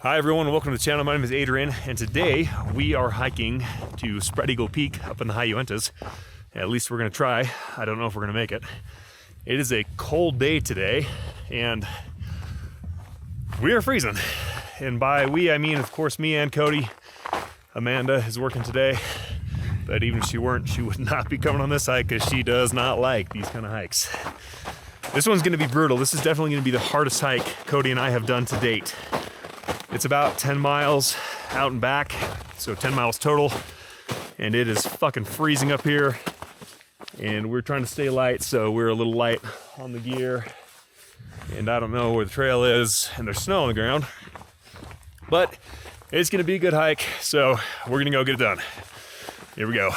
Hi everyone, welcome to the channel. My name is Adrian, and today we are hiking to Spread Eagle Peak up in the High Uintas. At least we're gonna try. I don't know if we're gonna make it. It is a cold day today, and we are freezing. And by we, I mean, of course, me and Cody. Amanda is working today, but even if she weren't, she would not be coming on this hike because she does not like these kind of hikes. This one's gonna be brutal. This is definitely gonna be the hardest hike Cody and I have done to date. It's about 10 miles out and back, so 10 miles total, and it is fucking freezing up here, and we're trying to stay light, so we're a little light on the gear, and I don't know where the trail is, and there's snow on the ground, but it's gonna be a good hike, so we're gonna go get it done. Here we go.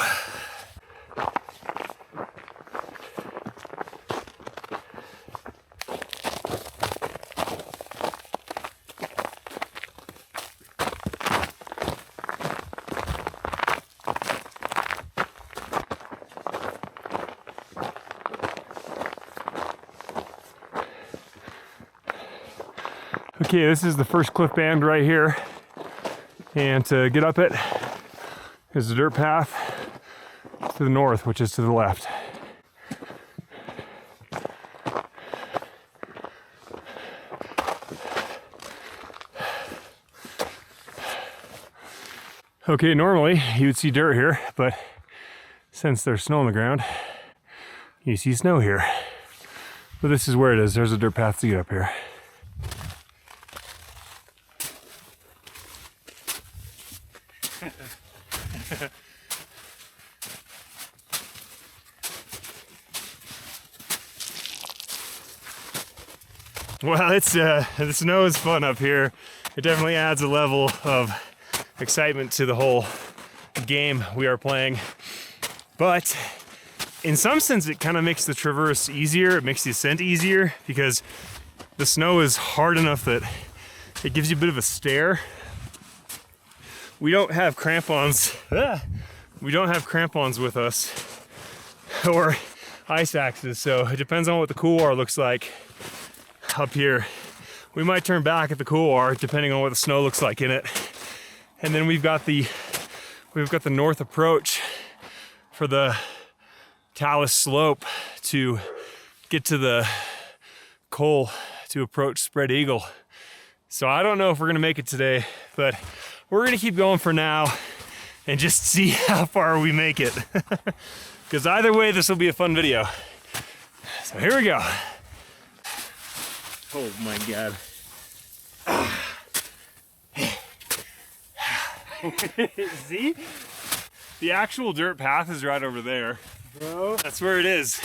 Okay, this is the first cliff band right here, and to get up it is a dirt path to the north, which is to the left. Okay, normally you would see dirt here, but since there's snow on the ground, you see snow here. But this is where it is. There's a dirt path to get up here. Well, the snow is fun up here. It definitely adds a level of excitement to the whole game we are playing. But in some sense, it kind of makes the traverse easier. It makes the ascent easier because the snow is hard enough that it gives you a bit of a stare. We don't have crampons. We don't have crampons with us or ice axes, so it depends on what the couloir looks like up here. We might turn back at the couloir depending on what the snow looks like in it. And then we've got the north approach for the talus slope to get to the col to approach Spread Eagle. So I don't know if we're gonna make it today, but we're gonna keep going for now and just see how far we make it. Because either way, this will be a fun video. So here we go. Oh my God. See? The actual dirt path is right over there. Bro, that's where it is.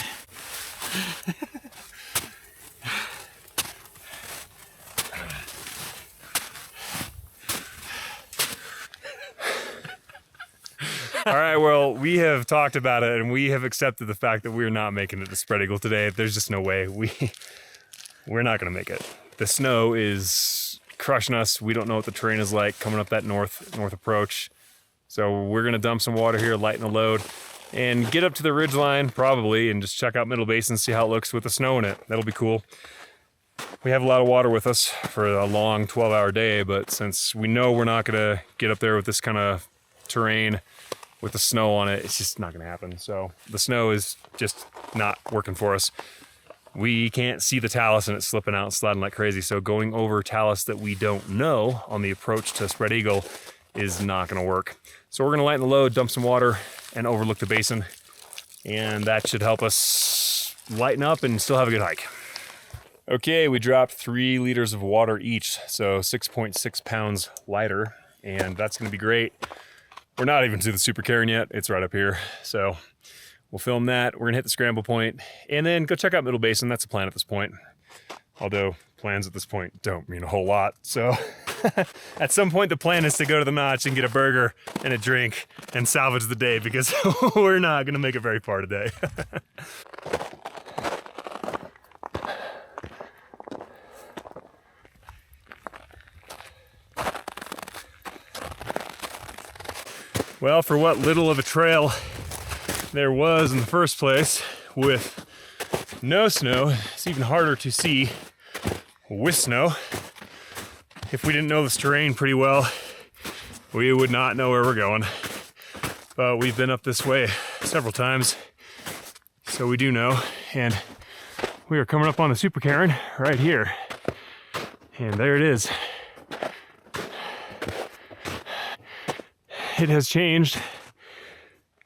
All right, well, we have talked about it and we have accepted the fact that we're not making it to Spread Eagle today. There's just no way. We're not gonna make it. The snow is crushing us. We don't know what the terrain is like coming up that north approach. So we're gonna dump some water here, lighten the load, and get up to the ridge line probably and just check out Middle Basin, see how it looks with the snow in it. That'll be cool. We have a lot of water with us for a long 12-hour day, but since we know we're not gonna get up there with this kind of terrain with the snow on it, it's just not gonna happen. So the snow is just not working for us. We can't see the talus and it's slipping out and sliding like crazy. So going over talus that we don't know on the approach to Spread Eagle is not gonna work. So we're gonna lighten the load, dump some water, and overlook the basin. And that should help us lighten up and still have a good hike. Okay, we dropped 3 liters of water each, so 6.6 pounds lighter, and that's gonna be great. We're not even to the super cairn yet, it's right up here. So we'll film that. We're gonna hit the scramble point and then go check out Middle Basin. That's the plan at this point. Although plans at this point don't mean a whole lot. So at some point the plan is to go to the Notch and get a burger and a drink and salvage the day because we're not gonna make it very far today. Well, for what little of a trail there was in the first place, with no snow, it's even harder to see with snow. if we didn't know this terrain pretty well, we would not know where we're going. But we've been up this way several times, so we do know. And we are coming up on the super cairn right here. And there it is. It has changed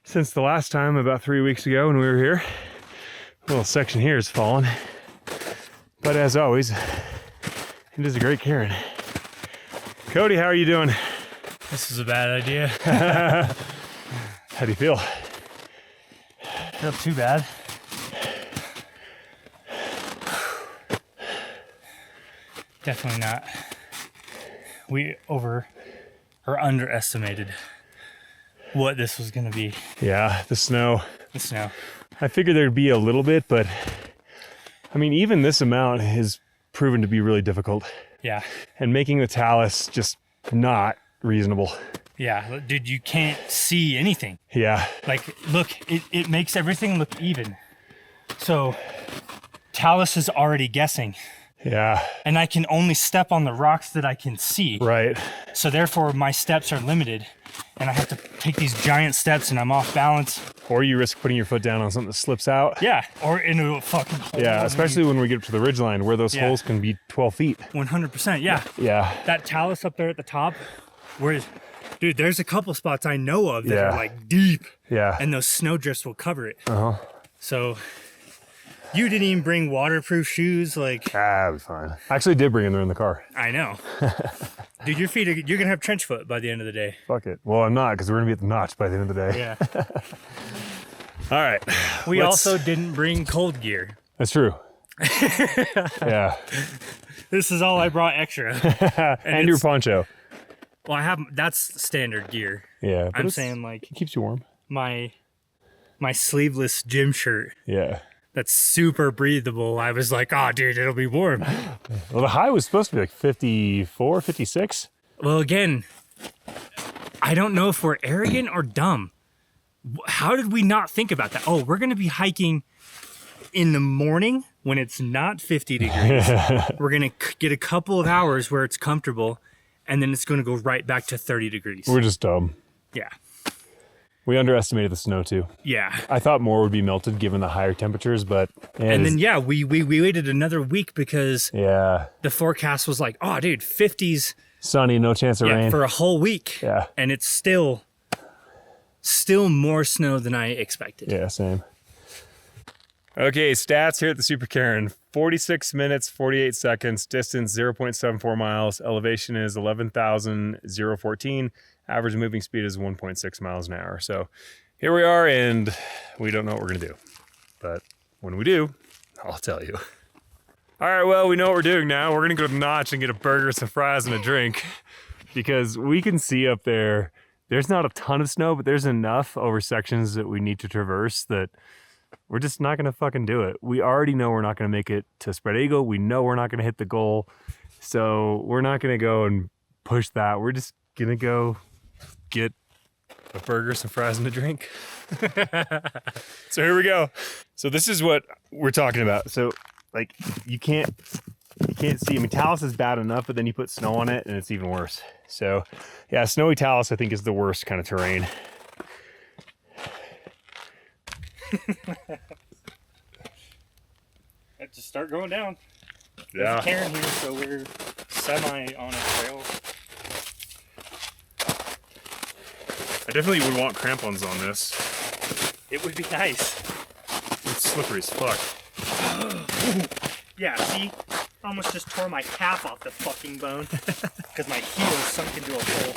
since the last time, about 3 weeks ago when we were here. A little section here has fallen. But as always, it is a great cairn. Cody, how are you doing? This is a bad idea. How do you feel? Not too bad. Definitely not. We underestimated what this was going to be. Yeah, the snow. The snow. I figured there'd be a little bit, but I mean, even this amount has proven to be really difficult. Yeah. And making the talus just not reasonable. Yeah, dude, you can't see anything. Yeah. Like, look, it makes everything look even. So, talus is already guessing. Yeah. And I can only step on the rocks that I can see. Right. So therefore, my steps are limited. And I have to take these giant steps and I'm off balance. Or you risk putting your foot down on something that slips out. Yeah, or into a fucking hole. Yeah, especially when we get up to the ridgeline where those holes can be 12 feet. 100%, yeah. Yeah. That talus up there at the top, dude, there's a couple spots I know of that are like deep. Yeah. And those snowdrifts will cover it. Uh-huh. So you didn't even bring waterproof shoes, like. It'll be fine. I actually did bring them in the car. I know. Dude, your feet you're gonna have trench foot by the end of the day. Fuck it. Well, I'm not, because we're gonna be at the notch by the end of the day. Yeah. All right. We also didn't bring cold gear. That's true. Yeah. This is all I brought extra. and your poncho. Well, that's standard gear. Yeah. I'm saying, like, it keeps you warm. My sleeveless gym shirt. Yeah. That's super breathable. I was like, oh, dude, it'll be warm. Well, the high was supposed to be like 54, 56. Well, again, I don't know if we're arrogant or dumb. How did we not think about that? Oh, we're going to be hiking in the morning when it's not 50 degrees. We're going to get a couple of hours where it's comfortable, and then it's going to go right back to 30 degrees. We're just dumb. Yeah. We underestimated the snow too. Yeah. I thought more would be melted given the higher temperatures, but... And then, yeah, we waited another week because the forecast was like, oh, dude, 50s. Sunny, no chance of rain. For a whole week. Yeah. And it's still more snow than I expected. Yeah, same. Okay, stats here at the Super Cairn. 46 minutes, 48 seconds, distance 0.74 miles, elevation is 11,014. Average moving speed is 1.6 miles an hour. So here we are, and we don't know what we're gonna do. But when we do, I'll tell you. All right, well, we know what we're doing now. We're gonna go to the Notch and get a burger, some fries, and a drink, because we can see up there, there's not a ton of snow, but there's enough over sections that we need to traverse that we're just not gonna fucking do it. We already know we're not gonna make it to Spread Eagle. We know we're not gonna hit the goal. So we're not gonna go and push that. We're just gonna go get a burger, some fries, and a drink. So here we go. So this is what we're talking about. So like you can't see. I mean, talus is bad enough, but then you put snow on it and it's even worse. So yeah, snowy talus I think is the worst kind of terrain. Have to start going down. Yeah. There's a cairn here, so we're semi on a trail. I definitely would want crampons on this. It would be nice. It's slippery as fuck. Yeah, see? Almost just tore my calf off the fucking bone because my heel sunk into a hole.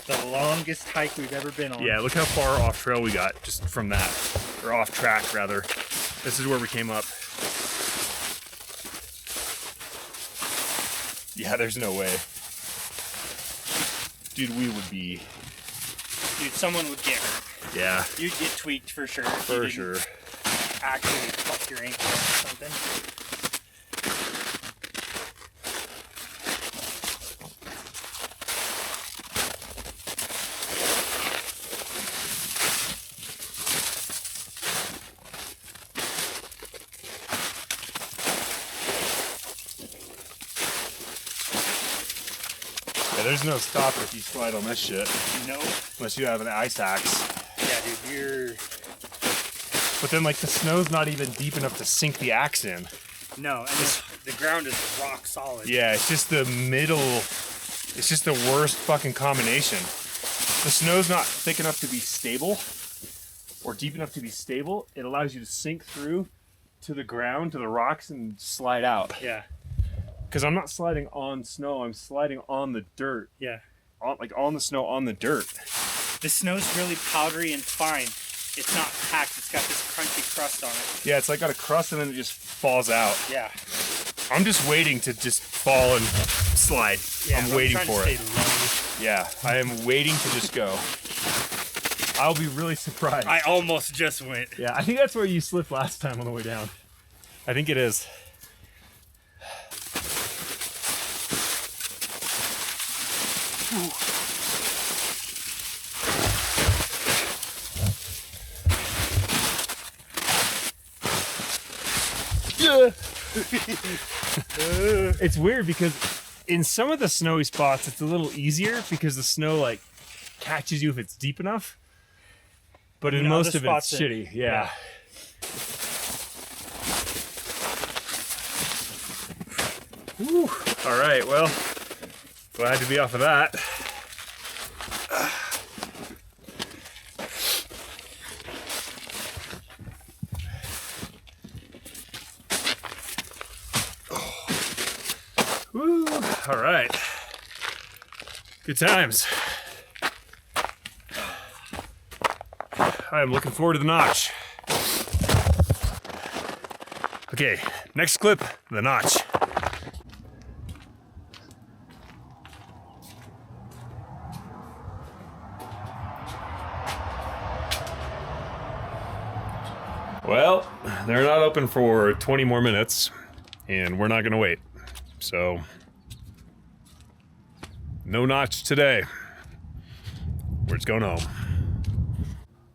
The longest hike we've ever been on. Yeah, look how far off trail we got just from that. Or off track, rather. This is where we came up. Yeah, there's no way. Dude, we would be... Dude, someone would get hurt. Yeah. You'd get tweaked for sure. For sure. Actually fuck your ankle or something. Yeah, there's no stopper if you slide on this shit. No. Unless you have an ice axe. Yeah, dude, you're... But then, like, the snow's not even deep enough to sink the axe in. No, and the ground is rock solid. Yeah, it's just the middle. It's just the worst fucking combination. The snow's not thick enough to be stable or deep enough to be stable. It allows you to sink through to the ground, to the rocks, and slide out. Yeah. Because I'm not sliding on snow, I'm sliding on the dirt. Yeah. On the snow, on the dirt. The snow's really powdery and fine. It's not packed, it's got this crunchy crust on it. Yeah, it's like got a crust and then it just falls out. Yeah. I'm just waiting to just fall and slide. Yeah, I'm waiting for it. Low. Yeah, I am waiting to just go. I'll be really surprised. I almost just went. Yeah, I think that's where you slipped last time on the way down. I think it is. It's weird because in some of the snowy spots it's a little easier because the snow like catches you if it's deep enough. But in most of it it's shitty. Yeah. Whew. All right, well, glad to be off of that. Woo. All right. Good times. I'm looking forward to the notch. Okay, next clip, the notch. Well, they're not open for 20 more minutes, and we're not gonna wait. So, no notch today. We're just going home.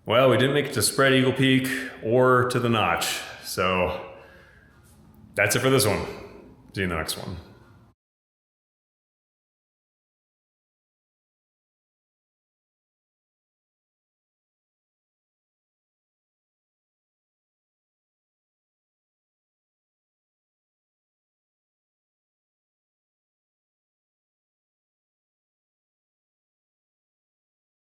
Well, we didn't make it to Spread Eagle Peak or to the notch, so that's it for this one. See you in the next one.